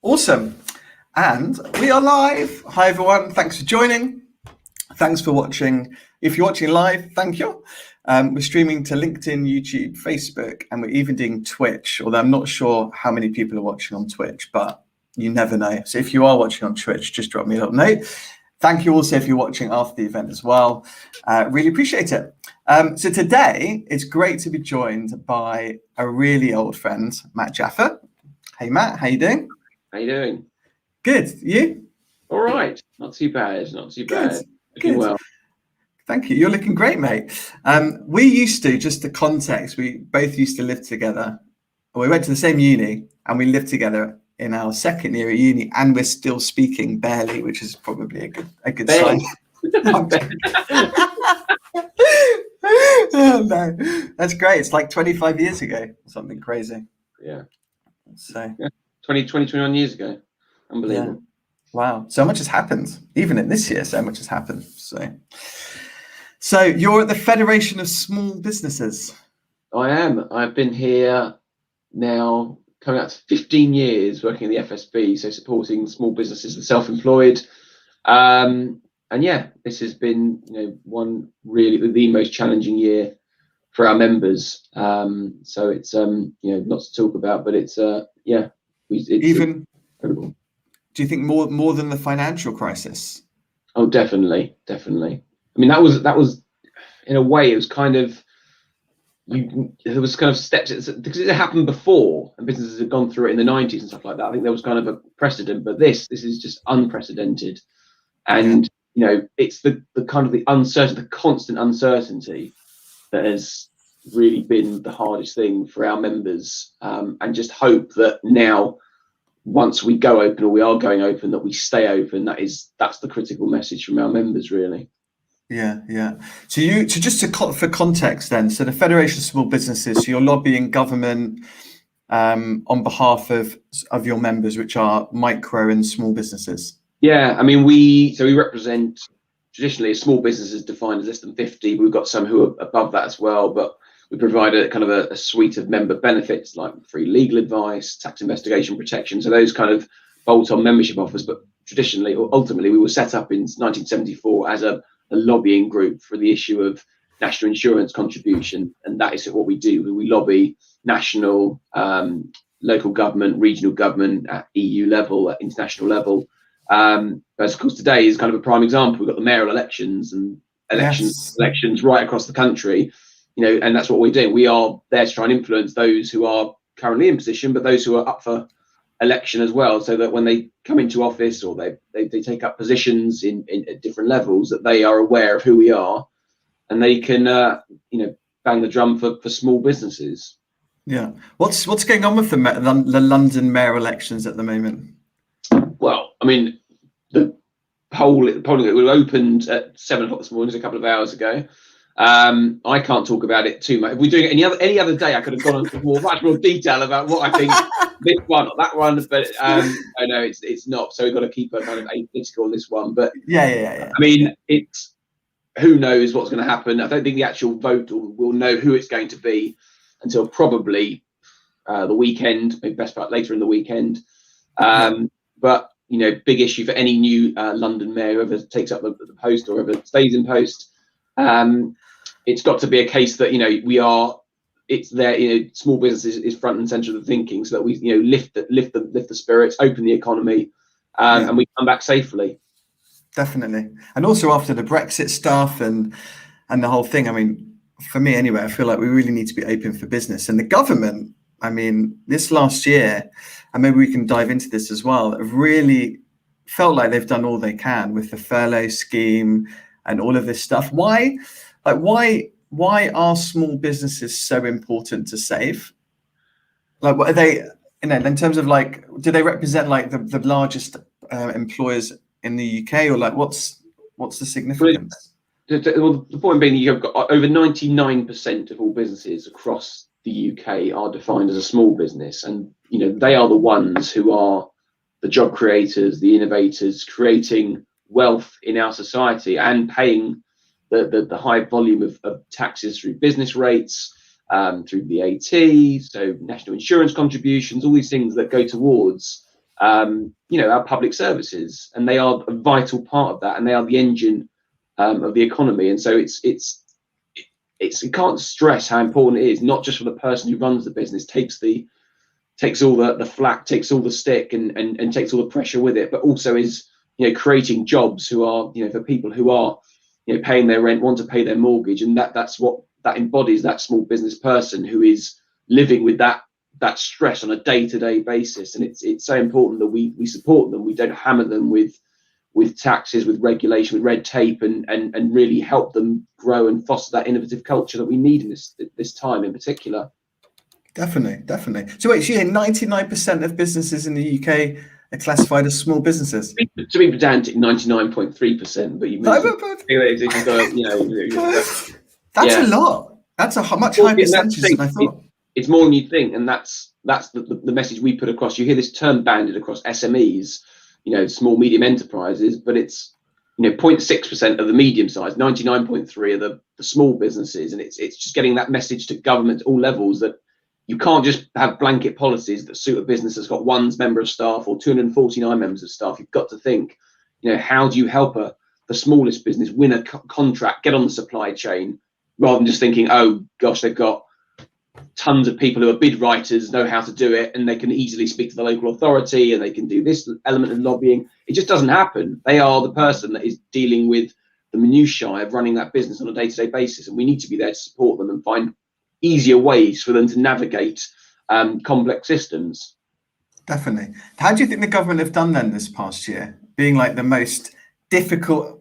Awesome. And we are live. Hi, everyone. Thanks for joining. Thanks for watching. If you're watching live, thank you. We're streaming to LinkedIn, YouTube, Facebook, and we're even doing Twitch, although I'm not sure how many people are watching on Twitch, but you never know. So if you are watching on Twitch, just drop me a little note. Thank you also if you're watching after the event as well. Really appreciate it. So today, it's great to be joined by a really old friend, Matt Jaffa. Hey, Matt, how you doing? How you doing? Good. You? All right. Not too bad. Not too bad. Looking Good. well. Thank you. You're looking great, mate. We used to, just the context, we both used to live together. We went to the same uni and we lived together in our second year at uni, and we're still speaking barely, which is probably a good sign. Oh, no, that's great. It's like 25 years ago, something crazy. Yeah. So 21 years ago. Unbelievable. Yeah. Wow. So much has happened. Even in this year, so much has happened. So you're at the Federation of Small Businesses. I am. I've been here now coming up to 15 years working in the FSB, so supporting small businesses and self-employed. And yeah, this has been, one really the most challenging year for our members. So it's not to talk about, but it's even incredible. Do you think more than the financial crisis? Oh, definitely. I mean, that was in a way, it was kind of there was kind of steps because it happened before and businesses had gone through it in the 90s and stuff like that. I think there was kind of a precedent, but this is just unprecedented. And it's the kind of the constant uncertainty that has really been the hardest thing for our members, and just hope that now, once we go open, or we are going open, that we stay open. That's the critical message from our members, really. Yeah. So for context then, so the Federation of Small Businesses, so you're lobbying government on behalf of your members, which are micro and small businesses. Yeah, I mean, we represent traditionally small businesses defined as less than 50. We've got some who are above that as well, but we provide a kind of a suite of member benefits like free legal advice, tax investigation protection, so those kind of bolt-on membership offers. But traditionally, or ultimately, we were set up in 1974 as a lobbying group for the issue of national insurance contribution, and that is what we do. We lobby national, local government, regional government, at EU level, at international level. But of course, today is kind of a prime example. We've got the mayoral elections and elections right across the country, and that's what we do. We are there to try and influence those who are currently in position, but those who are up for election as well, so that when they come into office or they take up positions in at different levels, that they are aware of who we are and they can bang the drum for small businesses. Yeah. What's going on with the London mayor elections at the moment? Well, I mean, the polling opened at 7 o'clock this morning, a couple of hours ago. I can't talk about it too much. If we're doing it any other day, I could have gone into much more detail about what I think this one or that one, but I know it's not. So we've got to keep a kind of apolitical on this one. But yeah. I mean, it's who knows what's going to happen. I don't think the actual vote will know who it's going to be until probably the weekend, maybe best part later in the weekend. But big issue for any new London mayor, whoever takes up the post or whoever stays in post. It's got to be a case that it's there. Small business is front and center of the thinking, so that we lift the spirits, open the economy, and we come back safely. Definitely, and also after the Brexit stuff and the whole thing. I mean, for me anyway, I feel like we really need to be open for business, and the government. I mean, this last year, and maybe we can dive into this as well, have really felt like they've done all they can with the furlough scheme and all of this stuff. Why are small businesses so important to save? Like, what are they, in terms of like, do they represent like the largest employers in the UK, or like what's the significance? Well, the point being, you've got over 99% of all businesses across the UK are defined as a small business, and they are the ones who are the job creators, the innovators, creating wealth in our society and paying the high volume of taxes through business rates, through VAT, so national insurance contributions, all these things that go towards our public services, and they are a vital part of that, and they are the engine of the economy. And so you can't stress how important it is, not just for the person who runs the business, takes all the flack, takes all the stick, and takes all the pressure with it, but also is creating jobs who are for people who are paying their rent, want to pay their mortgage, and that's what that embodies, that small business person who is living with that stress on a day-to-day basis. And it's so important that we support them. We don't hammer them with taxes, with regulation, with red tape, and really help them grow and foster that innovative culture that we need in this time in particular. Definitely. So wait, 99% of businesses in the UK are classified as small businesses. To be pedantic, 99.3%. But you mentioned, that's a lot. That's a much higher percentage than I thought. It's more than you think, and that's the message we put across. You hear this term banded across SMEs, small medium enterprises, but it's 0.6% of the medium size, 99.3 of the small businesses, and it's just getting that message to government at all levels that you can't just have blanket policies that suit a business that's got one member of staff or 249 members of staff. You've got to think, how do you help the smallest business win a contract, get on the supply chain, rather than just thinking, oh gosh, they've got tons of people who are bid writers, know how to do it, and they can easily speak to the local authority, and they can do this element of lobbying. It just doesn't happen. They are the person that is dealing with the minutiae of running that business on a day-to-day basis, and we need to be there to support them and find easier ways for them to navigate complex systems. Definitely. How do you think the government have done then this past year, being like the most difficult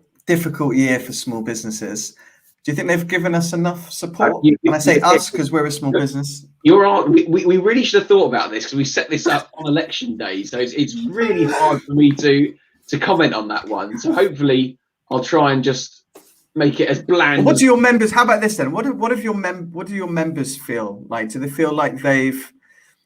year for small businesses? Do you think they've given us enough support? And I say us because we're a small business. You're right. We really should have thought about this, because we set this up on election day, so it's really hard for me to comment on that one. So hopefully I'll try and just make it as bland. What do your members? How about this then? What do your members feel like? Do they feel like they've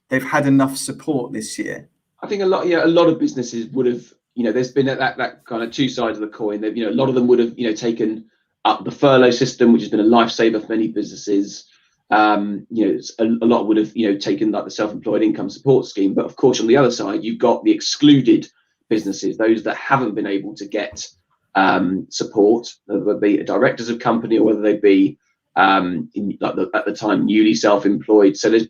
had enough support this year? I think a lot of businesses would have. There's been that kind of two sides of the coin. They've, a lot of them would have taken up the furlough system, which has been a lifesaver for many businesses. A lot would have taken like the self-employed income support scheme. But of course, on the other side, you've got the excluded businesses, those that haven't been able to get support, whether they be directors of company or whether they be at the time newly self-employed. So there's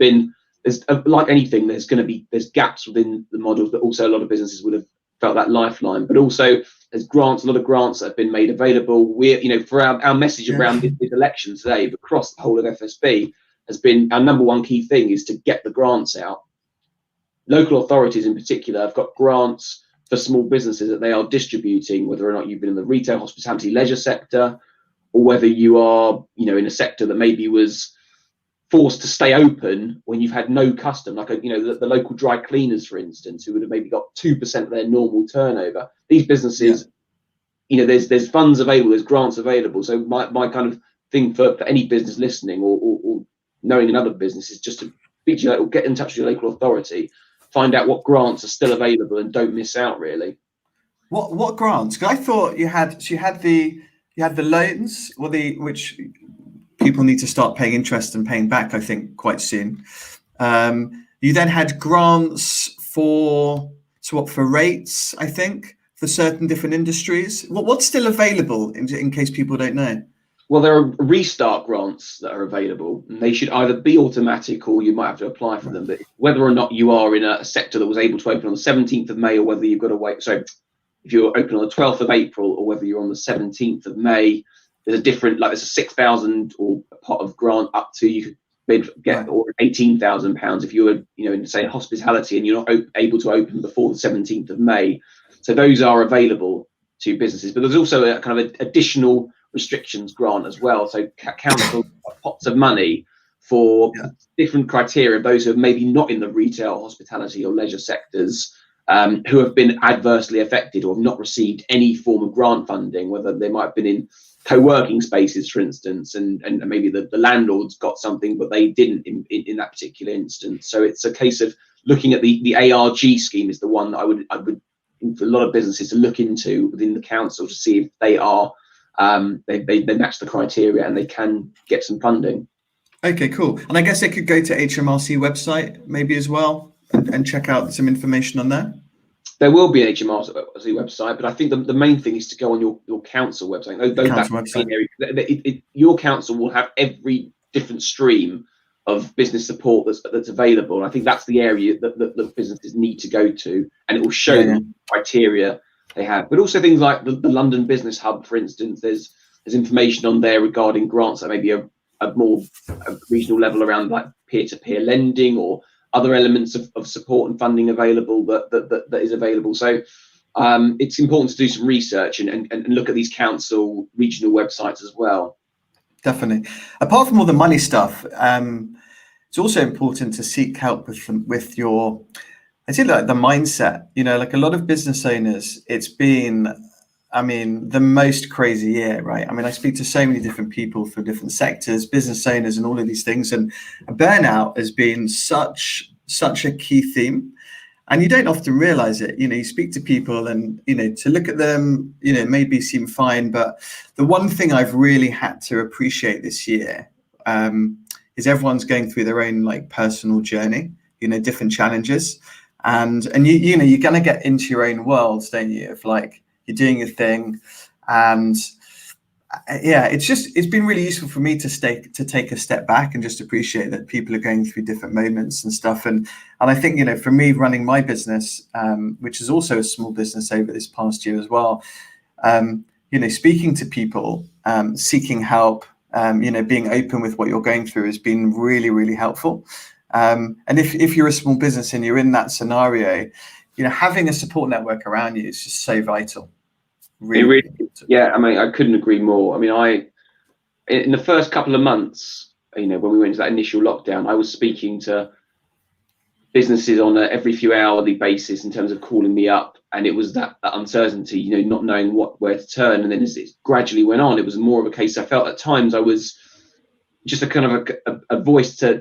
like anything, there's gaps within the models, but also a lot of businesses would have felt that lifeline. But also there's a lot of grants that have been made available. We're for our message around this election today, but across the whole of FSB, has been our number one key thing is to get the grants out. Local authorities in particular have got grants for small businesses that they are distributing, whether or not you've been in the retail, hospitality, leisure sector, or whether you are, in a sector that maybe was forced to stay open when you've had no custom, like the local dry cleaners, for instance, who would have maybe got 2% of their normal turnover. These businesses, there's funds available, there's grants available. So my kind of thing for any business listening or knowing another business is just to speak to or get in touch with your local authority, find out what grants are still available, and don't miss out. Really. What grants? Because I thought you had the loans, which people need to start paying interest and paying back, I think, quite soon. You then had grants for rates, I think, for certain different industries. What's still available in case people don't know? Well, there are restart grants that are available, and they should either be automatic or you might have to apply for them. But whether or not you are in a sector that was able to open on the 17th of May, or whether you've got to wait, so if you're open on the 12th of April, or whether you're on the 17th of May, there's a different, there's a 6,000 or a pot of grant up to you could get, or £18,000 if you were, in say hospitality and you're not able to open before the 17th of May. So those are available to businesses, but there's also a kind of additional restrictions grant as well. So council pots of money for different criteria, those who are maybe not in the retail, hospitality or leisure sectors, who have been adversely affected or have not received any form of grant funding, whether they might have been in co-working spaces, for instance, and maybe the landlords got something, but they didn't in that particular instance. So it's a case of looking at the ARG scheme is the one that I would for a lot of businesses to look into within the council to see if they are they match the criteria and they can get some funding. Okay, cool. And I guess they could go to HMRC website maybe as well and check out some information on that. There will be an HMRC website, but I think the main thing is to go on your council website. That's the main area. Your council will have every different stream of business support that's available. And I think that's the area that businesses need to go to, and it will show them criteria they have. But also things like the London Business Hub, for instance. There's information on there regarding grants that maybe a more regional level around like peer-to-peer lending or other elements of support and funding available that is available. So it's important to do some research and look at these council regional websites as well. Definitely. Apart from all the money stuff, it's also important to seek help with your, I say, like the mindset. You know, like a lot of business owners, it's been, I mean, the most crazy year, right? I mean, I speak to so many different people from different sectors, business owners and all of these things. And burnout has been such a key theme. And you don't often realize it. You know, you speak to people and, you know, to look at them, you know, maybe seem fine. But the one thing I've really had to appreciate this year is everyone's going through their own like personal journey, you know, different challenges. And you know, you're going to get into your own worlds, don't you? Of like, you're doing your thing, and it's been really useful for me to take a step back and just appreciate that people are going through different moments and stuff. And I think, you know, for me running my business, which is also a small business over this past year as well, you know, speaking to people, seeking help, you know, being open with what you're going through has been really, really helpful. And if you're a small business and you're in that scenario, you know, having a support network around you is just so vital. Really, yeah, I mean, I couldn't agree more. I mean, in the first couple of months, you know, when we went into that initial lockdown, I was speaking to businesses on a every few hourly basis in terms of calling me up, and it was that uncertainty, you know, not knowing where to turn. And then as it gradually went on, it was more of a case. I felt at times I was just a kind of a voice to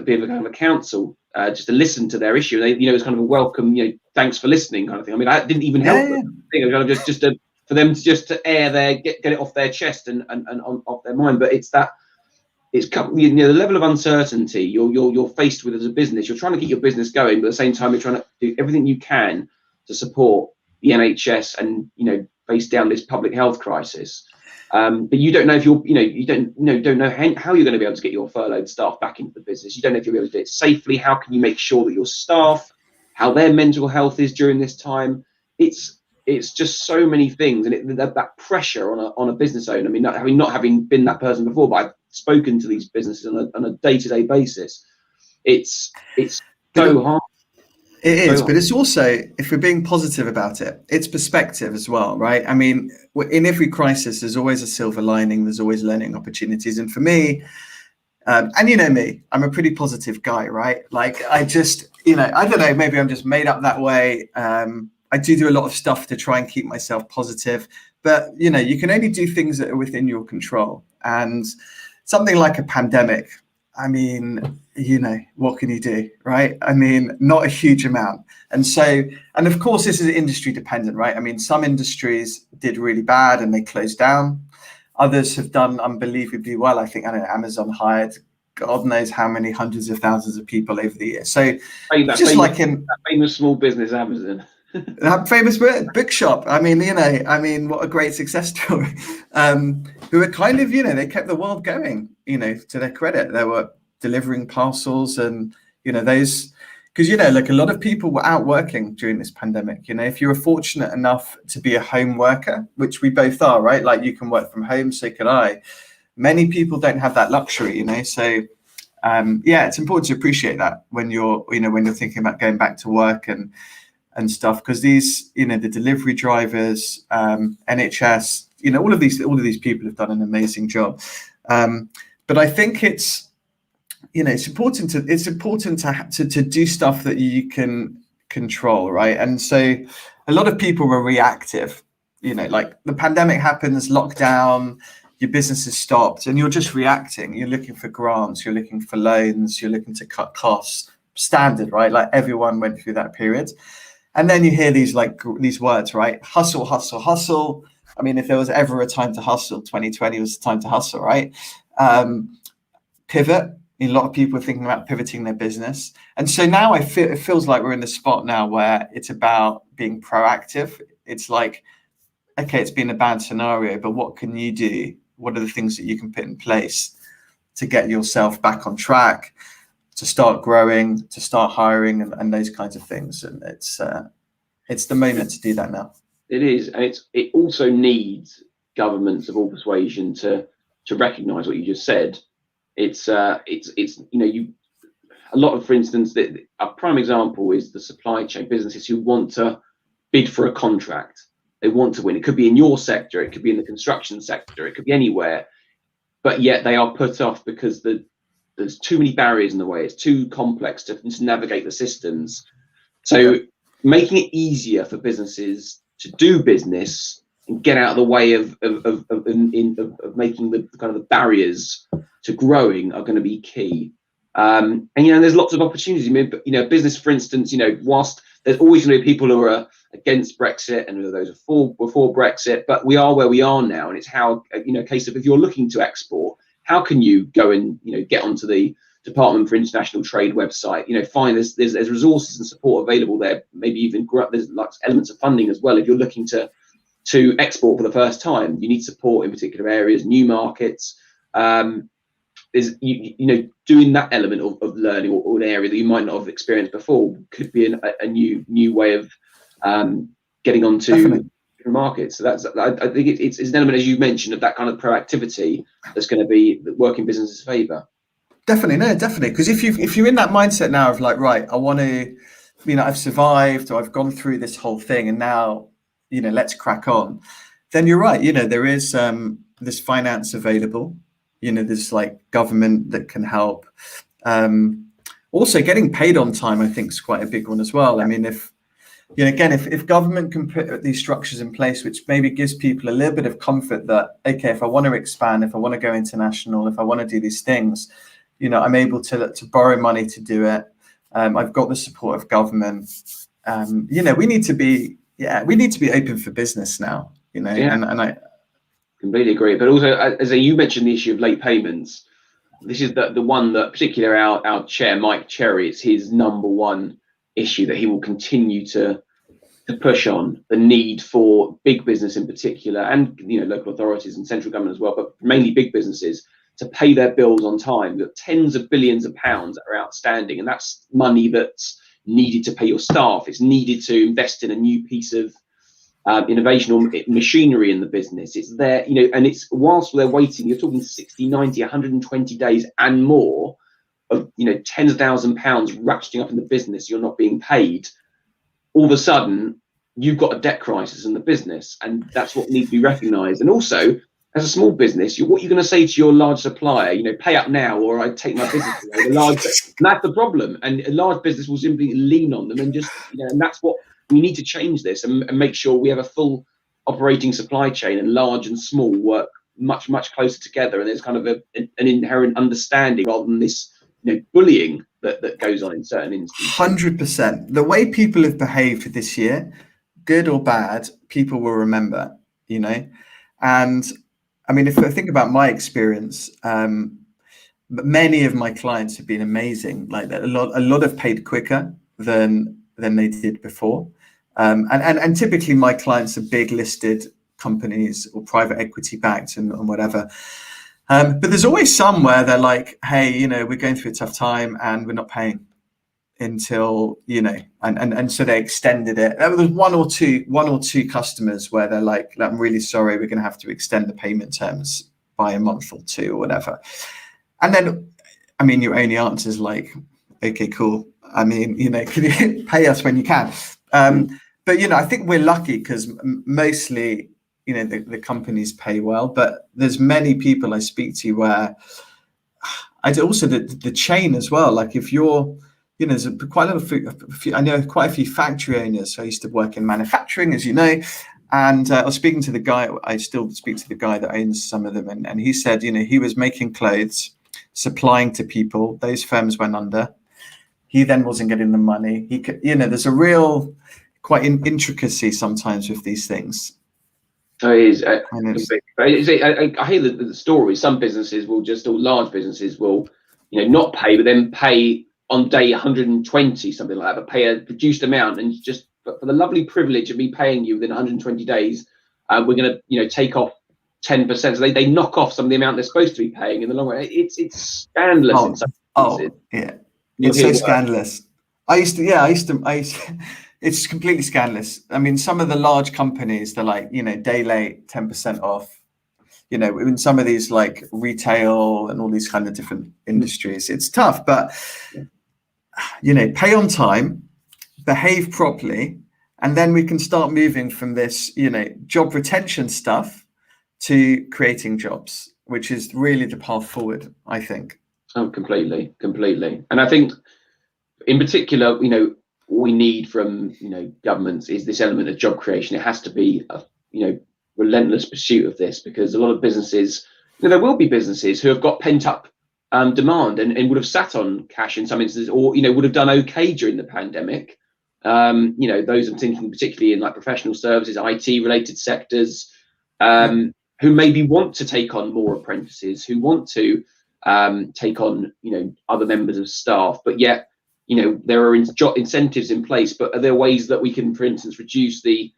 be a kind of a counsel, just to listen to their issue. And they, you know, it was kind of a welcome, you know, thanks for listening kind of thing. I mean, I didn't even help them. I think kind of just for them to air their get it off their chest and off their mind. But it's you know, the level of uncertainty you're faced with as a business. You're trying to get your business going, but at the same time you're trying to do everything you can to support the NHS and, you know, face down this public health crisis. But you don't know if you don't know how you're going to be able to get your furloughed staff back into the business. You don't know if you'll be able to do it safely. How can you make sure that your staff, how their mental health is during this time? It's just so many things, and that pressure on a business owner. I mean, not having been that person before, but I've spoken to these businesses on a day-to-day basis. It's so hard. It is, but it's also, if we're being positive about it, it's perspective as well, right? I mean, in every crisis, there's always a silver lining. There's always learning opportunities. And for me, and you know me, I'm a pretty positive guy, right? Like I just, you know, I don't know, maybe I'm just made up that way. I do a lot of stuff to try and keep myself positive, but you know, you can only do things that are within your control. And something like a pandemic, I mean, you know, what can you do, right? I mean, not a huge amount. And so, and of course, this is industry dependent, right? I mean, some industries did really bad and they closed down. Others have done unbelievably well. I think, I don't know, Amazon hired God knows how many hundreds of thousands of people over the year. So just like in that famous small business, Amazon. That famous bookshop. I mean, you know, what a great success story. Who are kind of, you know, they kept the world going, you know, to their credit. They were delivering parcels and, you know, those, because, you know, like a lot of people were out working during this pandemic. You know, if you were fortunate enough to be a home worker, which we both are, right? Like you can work from home, so can I. Many people don't have that luxury, you know, so yeah, it's important to appreciate that when you're thinking about going back to work and stuff, because these, you know, the delivery drivers, NHS, you know, all of these people have done an amazing job. But I think it's, you know, it's important to do stuff that you can control, right? And so a lot of people were reactive, you know, like the pandemic happens, lockdown, your business is stopped, and you're just reacting. You're looking for grants, you're looking for loans, you're looking to cut costs, standard, right? Like everyone went through that period. And then you hear these words, right? Hustle, hustle, hustle. I mean, if there was ever a time to hustle, 2020 was the time to hustle, right? Pivot, A lot of people are thinking about pivoting their business. And so now it feels like we're in the spot now where it's about being proactive. It's like, okay, it's been a bad scenario, but what can you do? What are the things that you can put in place to get yourself back on track, to start growing, to start hiring, and those kinds of things? And it's the moment to do that now. It is, and it also needs governments of all persuasion to recognise what you just said. It's a lot of, for instance, a prime example is the supply chain businesses who want to bid for a contract. They want to win. It could be in your sector, it could be in the construction sector, it could be anywhere, but yet they are put off because there's too many barriers in the way. It's too complex to navigate the systems. So making it easier for businesses to do business and get out of the way of making the kind of the barriers to growing are going to be key. And there's lots of opportunities. I mean, business, for instance, whilst there's always going to be people who are against Brexit and those are for Brexit, but we are where we are now, and it's how a case of, if you're looking to export, how can you go and get onto the Department for International Trade website? Find there's resources and support available there. Maybe even there's like elements of funding as well. If you're looking to export for the first time, you need support in particular areas, new markets. There's doing that element of learning or an area that you might not have experienced before could be a new way of getting onto different markets. So I think it's an element, as you mentioned, of that kind of proactivity that's going to be working business's favour. Definitely, because if you're in that mindset now of like, right, I want to, I've survived, or I've gone through this whole thing, and now let's crack on, then you're right. There is this finance available. There's like government that can help. Also, getting paid on time, I think, is quite a big one as well. I mean, if government can put these structures in place, which maybe gives people a little bit of comfort that, okay, if I want to expand, if I want to go international, if I want to do these things, I'm able to borrow money to do it. I've got the support of government. We need to be open for business now. And I completely agree. But also, as you mentioned, the issue of late payments. This is the one that particularly our chair, Mike Cherry, it's his number one issue that he will continue to push on: the need for big business in particular, and local authorities and central government as well, but mainly big businesses, to pay their bills on time. That tens of billions of pounds are outstanding, and that's money that's needed to pay your staff. It's needed to invest in a new piece of innovation or machinery in the business. It's there, and it's whilst they're waiting, you're talking 60, 90, 120 days and more of tens of thousands of pounds ratcheting up in the business. You're not being paid. All of a sudden, you've got a debt crisis in the business, and that's what needs to be recognised. And also, as a small business, what you're going to say to your large supplier, pay up now, or I take my business away. And that's the problem. And a large business will simply lean on them and just, and that's what we need to change this and make sure we have a full operating supply chain, and large and small work much, much closer together. And there's kind of an inherent understanding rather than this bullying that goes on in certain instances. 100%. The way people have behaved this year, good or bad, people will remember, and I mean, if I think about my experience, many of my clients have been amazing. Like a lot have paid quicker than they did before. And typically my clients are big listed companies or private equity backed and whatever. But there's always some where they're like, hey, we're going through a tough time and we're not paying until, and so they extended it. There was one or two customers where they're like, I'm really sorry, we're going to have to extend the payment terms by a month or two or whatever. And then, I mean, your only answer is like, okay, cool. I mean, can you pay us when you can? But, I think we're lucky because mostly, the companies pay well, but there's many people I speak to where also the chain as well. Like if you're, there's quite a lot of, I know quite a few factory owners. I used to work in manufacturing, as you know, and I was speaking to the guy, I still speak to the guy that owns some of them. And he said, he was making clothes, supplying to people. Those firms went under. He then wasn't getting the money. He could, there's a real quite intricacy sometimes with these things. Oh, it is. I hear the story. Some businesses will or large businesses will not pay, but then pay on day 120, something like that, but pay a reduced amount, and just for the lovely privilege of me paying you within 120 days, we're going to take off 10%. So they knock off some of the amount they're supposed to be paying in the long run. It's scandalous in some cases. Yeah, it's so scandalous. I used to. It's completely scandalous. I mean, some of the large companies, they're like, day late, 10% off. In some of these like retail and all these kind of different industries, it's tough, but pay on time, behave properly, and then we can start moving from this, job retention stuff to creating jobs, which is really the path forward, I think. Oh, completely. And I think in particular, what we need from, governments is this element of job creation. It has to be a, relentless pursuit of this, because a lot of businesses, there will be businesses who have got pent up demand and would have sat on cash in some instances, or would have done okay during the pandemic. Those I'm thinking particularly in like professional services, IT related sectors, who maybe want to take on more apprentices, who want to take on other members of staff, but yet there are incentives in place. But are there ways that we can, for instance, reduce the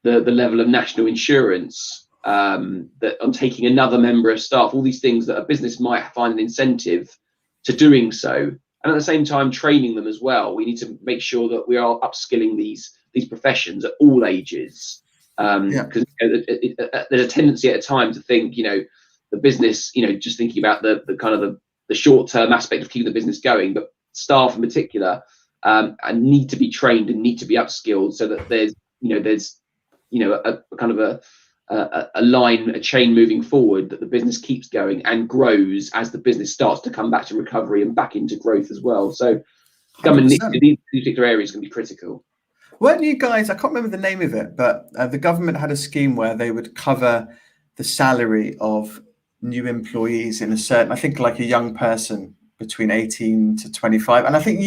level of national insurance that on taking another member of staff, all these things that a business might find an incentive to doing so, and at the same time training them as well. We need to make sure that we are upskilling these professions at all ages, because there's a tendency at a time to think the business, just thinking about the kind of the short-term aspect of keeping the business going, but staff in particular and need to be trained and need to be upskilled, so that there's a kind of a chain moving forward, that the business keeps going and grows as the business starts to come back to recovery and back into growth as well. So government in these particular areas can be critical. Weren't you guys, I can't remember the name of it, but the government had a scheme where they would cover the salary of new employees in a certain, I think like a young person between 18 to 25. And I think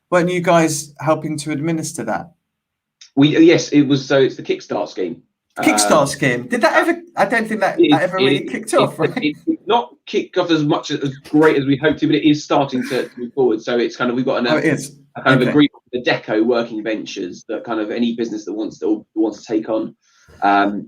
weren't you guys helping to administer that? Yes, it was. So it's the Kickstart Scheme. Kickstart Scheme. Did that ever? I don't think that ever really kicked off. Right? It's not kicked off as much as great as we hoped to, but it is starting to move forward. So it's kind of, we've got a kind of agreement with the Deco working ventures that kind of any business that wants to take on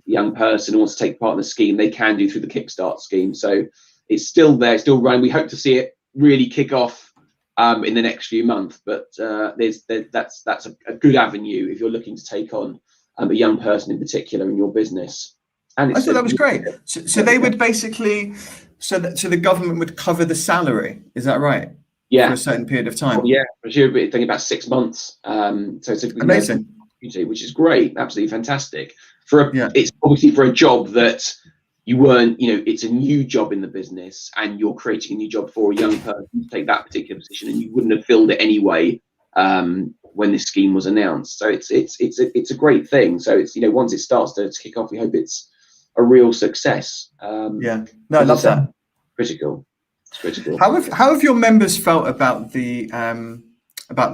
young person, who wants to take part in the scheme, they can do through the Kickstart Scheme. So it's still there, still running. We hope to see it really kick off in the next few months, but that's a good avenue if you're looking to take on a young person in particular in your business. And I thought that was great. So they would basically, so the government would cover the salary. Is that right? Yeah. For a certain period of time. Well, yeah, for sure. I think about 6 months. So it's amazing, which is great, absolutely fantastic. It's obviously for a job that you weren't, it's a new job in the business, and you're creating a new job for a young person to take that particular position, and you wouldn't have filled it anyway when this scheme was announced. So it's a great thing. So it's once it starts to kick off, we hope it's a real success. I love that. Critical. It's critical. How have your members felt about the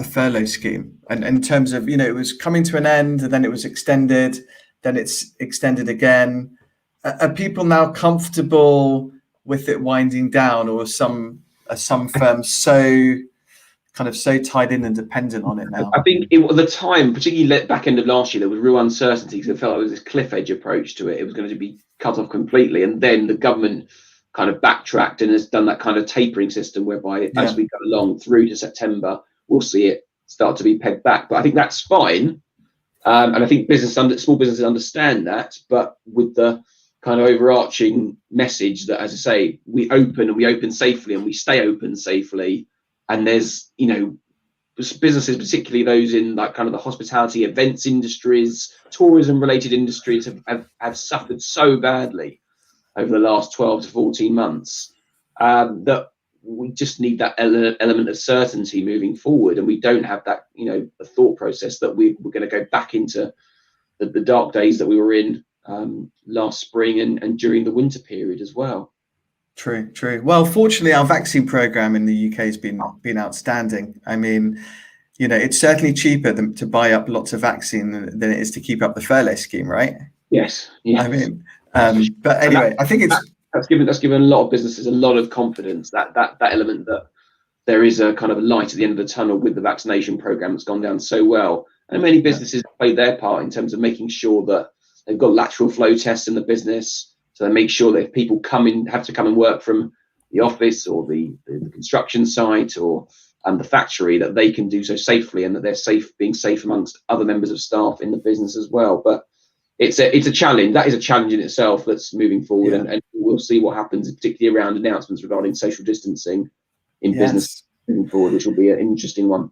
furlough scheme, and in terms of it was coming to an end, and then it was extended, then it's extended again? Are people now comfortable with it winding down, or are some firms so tied in and dependent on it now? I think at the time, particularly back end of last year, there was real uncertainty, because it felt like there was this cliff edge approach to it. It was going to be cut off completely, and then the government kind of backtracked and has done that kind of tapering system whereby as we go along through to September, we'll see it start to be pegged back. But I think that's fine, and I think small businesses understand that, but with the kind of overarching message that, as I say, we open safely, and we stay open safely. And there's, businesses, particularly those in like kind of the hospitality, events industries, tourism related industries have suffered so badly over the last 12 to 14 months that we just need that element of certainty moving forward. And we don't have that, a thought process that we're going to go back into the dark days that we were in last spring and during the winter period as well. True. Well, fortunately, our vaccine program in the UK has been outstanding. I mean, it's certainly cheaper to buy up lots of vaccine than it is to keep up the furlough scheme, right? Yes. I mean, but anyway, I think it's that's given a lot of businesses a lot of confidence, that element that there is a kind of a light at the end of the tunnel with the vaccination program that's gone down so well. And many businesses have played their part in terms of making sure that they've got lateral flow tests in the business, so they make sure that if people have to come and work from the office or the construction site or the factory, that they can do so safely, and that they're being safe amongst other members of staff in the business as well. But it's a challenge. That is a challenge in itself that's moving forward, and we'll see what happens, particularly around announcements regarding social distancing in business moving forward, which will be an interesting one.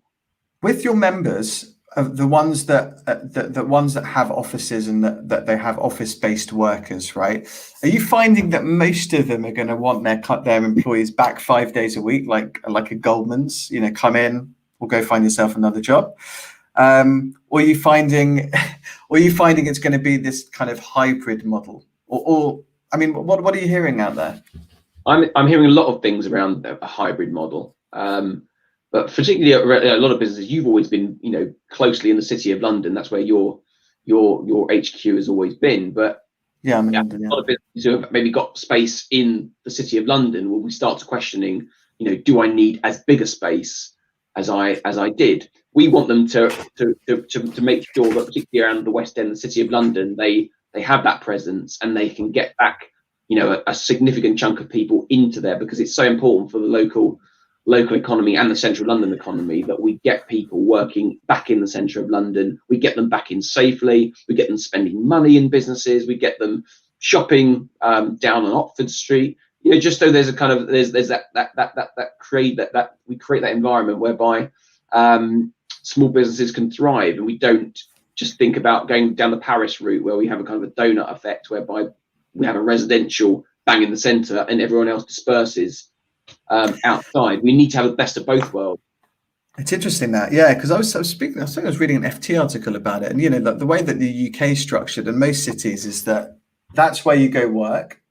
With your members, the ones that have offices and that they have office-based workers, right? Are you finding that most of them are going to want their employees back 5 days a week, like a Goldman's? Come in or go find yourself another job. Or are you finding it's going to be this kind of hybrid model? Or I mean, what are you hearing out there? I'm hearing a lot of things around a hybrid model, but particularly a lot of businesses. You've always been, closely in the City of London. That's where your HQ has always been. But I'm in London. A lot of businesses who have maybe got space in the City of London, will we start to questioning, do I need as big a space as I did? We want them to make sure that, particularly around the West End, the City of London, they have that presence, and they can get back a significant chunk of people into there, because it's so important for the local economy and the central London economy that we get people working back in the centre of London. We get them back in safely. We get them spending money in businesses. We get them shopping down on Oxford Street. Just so there's a kind of there's that create that environment whereby small businesses can thrive, and we don't just think about going down the Paris route where we have a kind of a donut effect whereby we have a residential bang in the centre and everyone else disperses outside. We need to have the best of both worlds. It's interesting that, because I was reading an FT article about it, and the way that the UK is structured in most cities is that that's where you go work,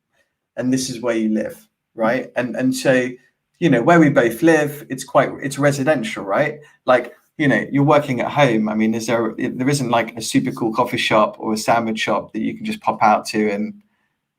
and this is where you live, right? And so where we both live, it's residential, right? Like you're working at home. I mean, there isn't like a super cool coffee shop or a sandwich shop that you can just pop out to and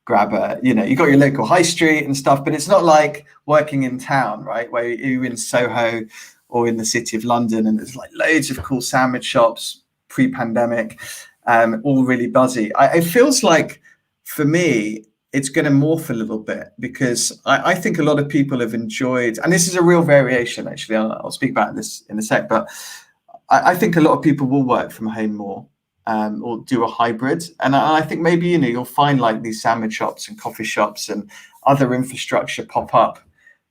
grab you got your local high street and stuff, but it's not like working in town, right? Where you're in Soho or in the City of London, and there's like loads of cool sandwich shops pre-pandemic, all really buzzy. It feels like, for me, it's going to morph a little bit, because I think a lot of people have enjoyed, and this is a real variation, actually, I'll speak about this in a sec, but I think a lot of people will work from home more. Or do a hybrid, and I think maybe you'll find like these sandwich shops and coffee shops and other infrastructure pop up,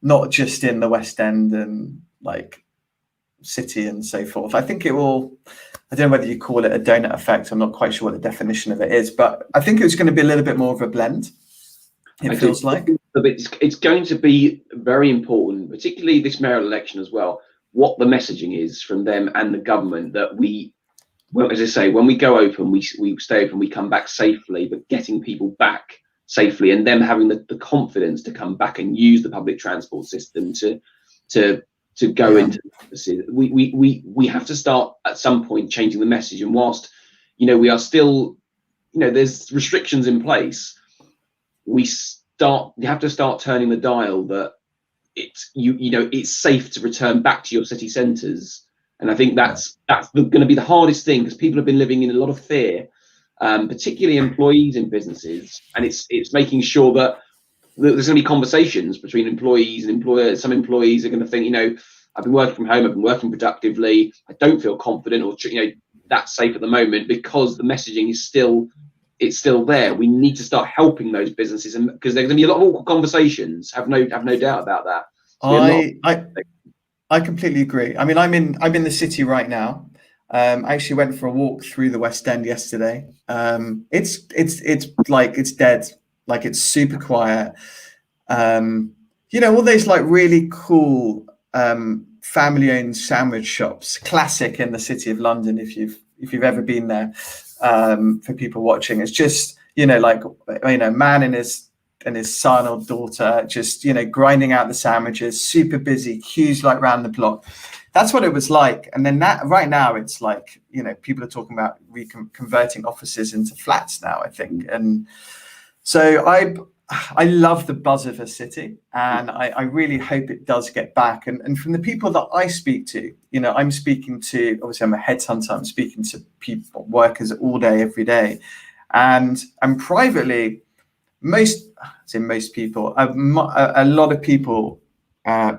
not just in the West End and like City and so forth. I think it will. I don't know whether you call it a donut effect. I'm not quite sure what the definition of it is, but I think it's going to be a little bit more of a blend. It feels like it's going to be very important, particularly this mayoral election as well, what the messaging is from them and the government, that well, as I say, when we go open, we stay open, we come back safely, but getting people back safely, and them having the confidence to come back and use the public transport system to go into the city. We have to start at some point changing the message. And whilst we are still, there's restrictions in place, you have to start turning the dial that it's safe to return back to your city centres. And I think that's going to be the hardest thing, because people have been living in a lot of fear, particularly employees in businesses. And it's making sure that there's going to be conversations between employees and employers. Some employees are going to think, I've been working from home, I've been working productively, I don't feel confident or that's safe at the moment, because the messaging is still there. We need to start helping those businesses, and because there's going to be a lot of awkward conversations. Have no doubt about that. I completely agree. I mean, I'm in the city right now. I actually went for a walk through the West End yesterday. It's like it's dead. Like, it's super quiet. All those like really cool family-owned sandwich shops, classic in the City of London. If you've ever been there, for people watching, it's just man and his son or daughter just grinding out the sandwiches, super busy, queues like round the block. That's what it was like. And then that right now, it's like people are talking about converting offices into flats now, I think. And so I love the buzz of a city, and I really hope it does get back. And from the people that I speak to, I'm speaking to, obviously I'm a headhunter, I'm speaking to people, workers all day, every day. And privately, most people, a lot of people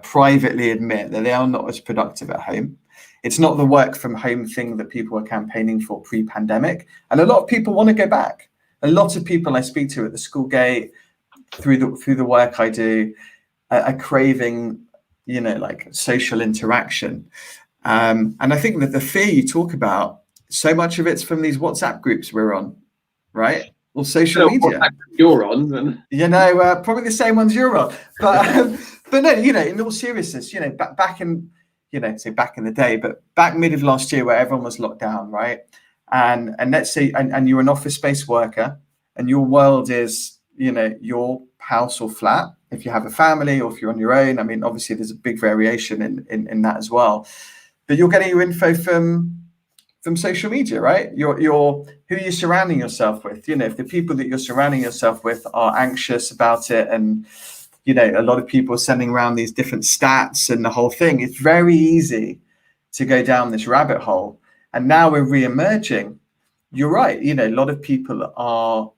privately admit that they are not as productive at home. It's not the work from home thing that people were campaigning for pre-pandemic. And a lot of people want to go back. A lot of people I speak to at the school gate, through the work I do, are craving, like social interaction. And I think that the fear you talk about, so much of it's from these WhatsApp groups we're on, right? Or social media. You're on, probably the same ones you're on. But no, in all seriousness, back in, say back in the day, but back mid of last year where everyone was locked down, right? And let's say, and you're an office-based worker, and your world is, your house or flat, if you have a family or if you're on your own. I mean, obviously there's a big variation in that as well. But you're getting your info from social media, right? Who you're surrounding yourself with. If the people that you're surrounding yourself with are anxious about it, and a lot of people are sending around these different stats and the whole thing, it's very easy to go down this rabbit hole. And now we're re-emerging. You're right. A lot of people are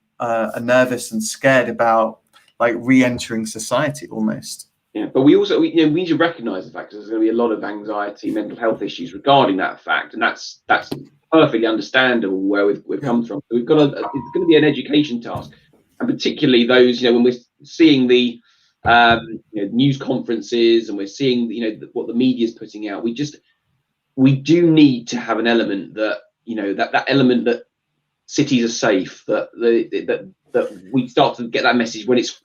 nervous and scared about like re-entering society almost. Yeah, but we need to recognise the fact that there's going to be a lot of anxiety, mental health issues regarding that fact, and that's perfectly understandable where we've come from. So it's going to be an education task, and particularly those, when we're seeing the news conferences and we're seeing what the media is putting out, we do need to have an element that that element that cities are safe, that we start to get that message when it's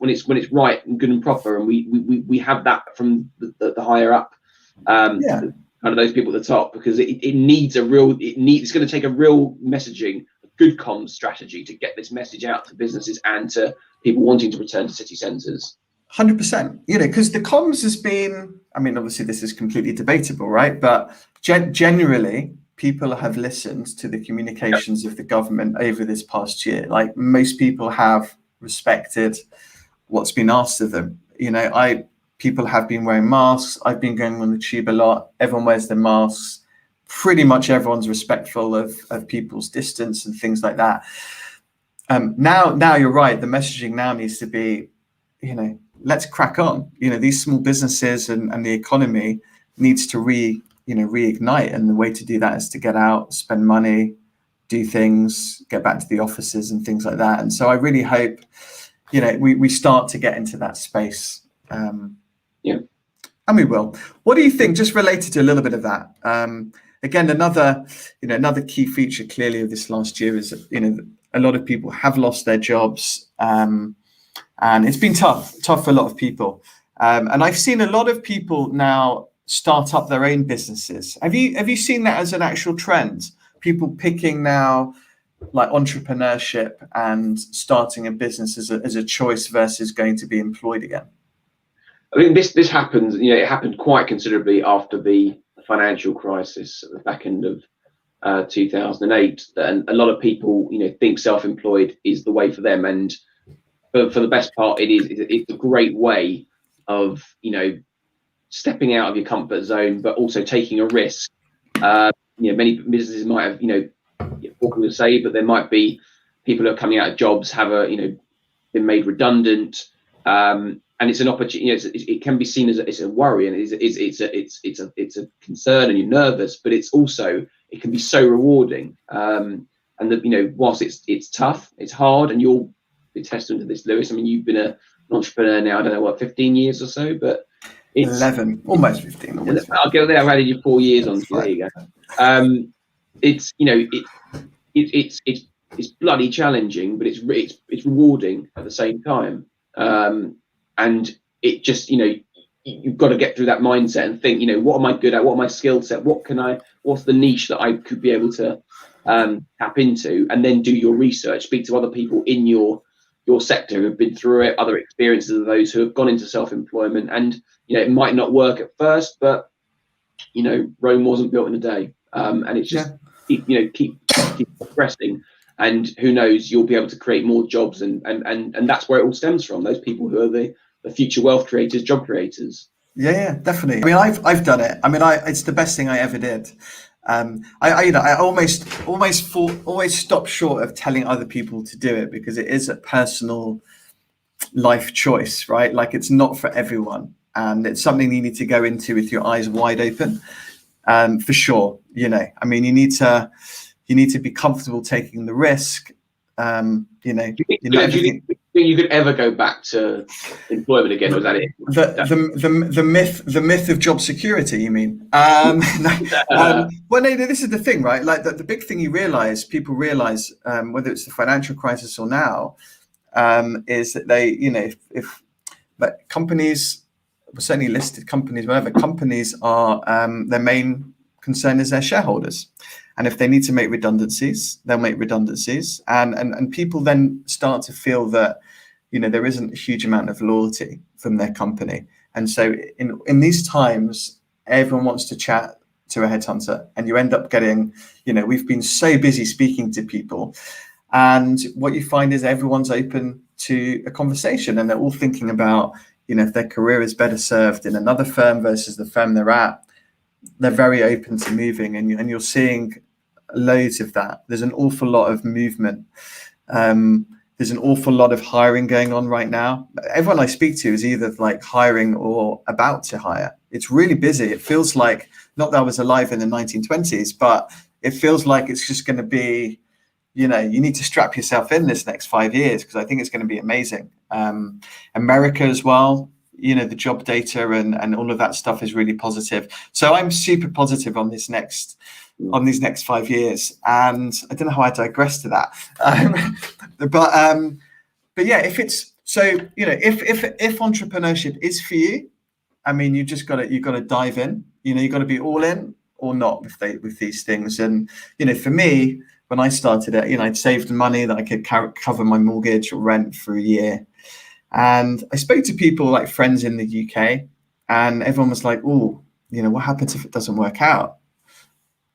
right and good and proper, and we have that from the higher up, kind of those people at the top, because it's going to take a real messaging, a good comms strategy to get this message out to businesses and to people wanting to return to city centres. 100%, because the comms has been, I mean, obviously this is completely debatable, right? But generally, people have listened to the communications of the government over this past year. Like, most people have respected what's been asked of them. People have been wearing masks. I've been going on the tube a lot. Everyone wears their masks. Pretty much everyone's respectful of people's distance and things like that. Now you're right. The messaging now needs to be, let's crack on. These small businesses and the economy needs to reignite, and the way to do that is to get out, spend money, do things, get back to the offices and things like that. And so I really hope we start to get into that space, and we will. What do you think, just related to a little bit of that, again, another key feature clearly of this last year is a lot of people have lost their jobs, and it's been tough for a lot of people, and I've seen a lot of people now start up their own businesses. Have you seen that as an actual trend? People picking now like entrepreneurship and starting a business as a choice versus going to be employed again? I think this happens. It happened quite considerably after the financial crisis at the back end of 2008, and a lot of people think self-employed is the way for them, and for the best part, it's a great way of stepping out of your comfort zone, but also taking a risk. Many businesses might have, what can we say, but there might be people who are coming out of jobs, been made redundant, and it's an opportunity. It can be seen as it's a worry, and it's a concern, and you're nervous, but it can be so rewarding. And whilst it's tough, it's hard, and you'll be testament to this, Lewis. I mean, you've been an entrepreneur now, I don't know, 15 years or so, but. 11, almost 15. I'll go there. I've added you 4 years on. There you go. It's bloody challenging, but it's rewarding at the same time. And it just you've got to get through that mindset and think, what am I good at? What are my skill set? What's the niche that I could be able to tap into? And then do your research, speak to other people in your sector who have been through it, other experiences of those who have gone into self-employment, and it might not work at first, but Rome wasn't built in a day, and it's just keep progressing. and who knows, you'll be able to create more jobs, and that's where it all stems from. Those people who are the future wealth creators, job creators. Yeah, definitely. I mean, I've done it. I mean, it's the best thing I ever did. I always stop short of telling other people to do it, because it is a personal life choice, right? Like, it's not for everyone, and it's something you need to go into with your eyes wide open, for sure. I mean, you need to be comfortable taking the risk. Do you think you could ever go back to employment again, or was that it? The myth of job security, you mean? Well, no, this is the thing, right? Like, the big thing people realize, whether it's the financial crisis or now, is that they, if companies, certainly listed companies, whatever, companies are, their main concern is their shareholders. And if they need to make redundancies, they'll make redundancies. And people then start to feel that, there isn't a huge amount of loyalty from their company. And so in these times, everyone wants to chat to a headhunter, and you end up getting, we've been so busy speaking to people. And what you find is everyone's open to a conversation, and they're all thinking about, if their career is better served in another firm versus the firm they're at. They're very open to moving, and you're seeing loads of that. There's an awful lot of movement. There's an awful lot of hiring going on right now. Everyone I speak to is either like hiring or about to hire. It's really busy. It feels like, not that I was alive in the 1920s, but it feels like it's just going to be, you need to strap yourself in this next 5 years, because I think it's going to be amazing. America as well, the job data and all of that stuff is really positive. So I'm super positive on these next 5 years. And I don't know how I digress to that. But yeah, if it's so, if entrepreneurship is for you, I mean, you've got to dive in. You've got to be all in or not with these things. And for me, when I started it, I'd saved money that I could cover my mortgage or rent for a year. And I spoke to people like friends in the UK, and everyone was like, "Oh, what happens if it doesn't work out?"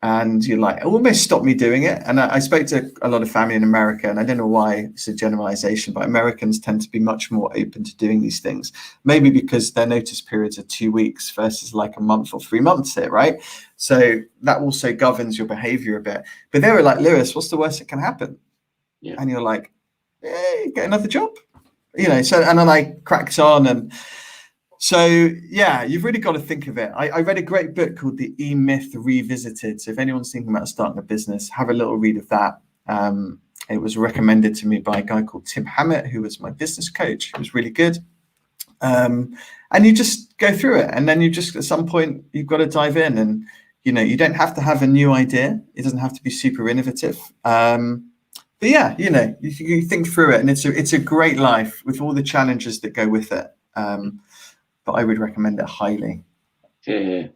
And you're like, it almost stopped me doing it. And I spoke to a lot of family in America, and I don't know why it's a generalization, but Americans tend to be much more open to doing these things. Maybe because their notice periods are 2 weeks versus like a month or 3 months here, right? So that also governs your behavior a bit. But they were like, "Lewis, what's the worst that can happen?" Yeah. And you're like, get another job. So, and then I cracked on. And so, yeah, you've really got to think of it. I read a great book called The E-Myth Revisited. So if anyone's thinking about starting a business, have a little read of that. It was recommended to me by a guy called Tim Hammett, who was my business coach. It was really good. And you just go through it. And then you just, at some point, you've got to dive in. And, you don't have to have a new idea. It doesn't have to be super innovative. But yeah, you think through it, and it's a great life with all the challenges that go with it. But I would recommend it highly. Yeah.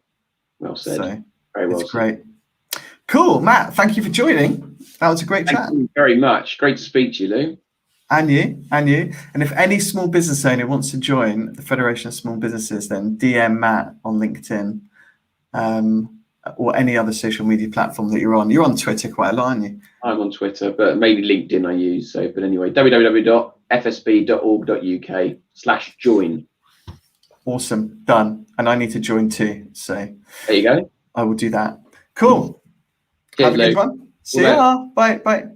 Well said. So, very well it's great. Cool, Matt. Thank you for joining. That was a great chat. Thank you very much. Great to speak to you, Lou. And you. And if any small business owner wants to join the Federation of Small Businesses, then DM Matt on LinkedIn, or any other social media platform that you're on. You're on Twitter quite a lot, aren't you? I'm on Twitter, but mainly LinkedIn I use. So, but anyway, www.fsb.org.uk/join. Awesome. Done. And I need to join too. So there you go. I will do that. Cool. Cheers, Have a good one. See ya. Bye.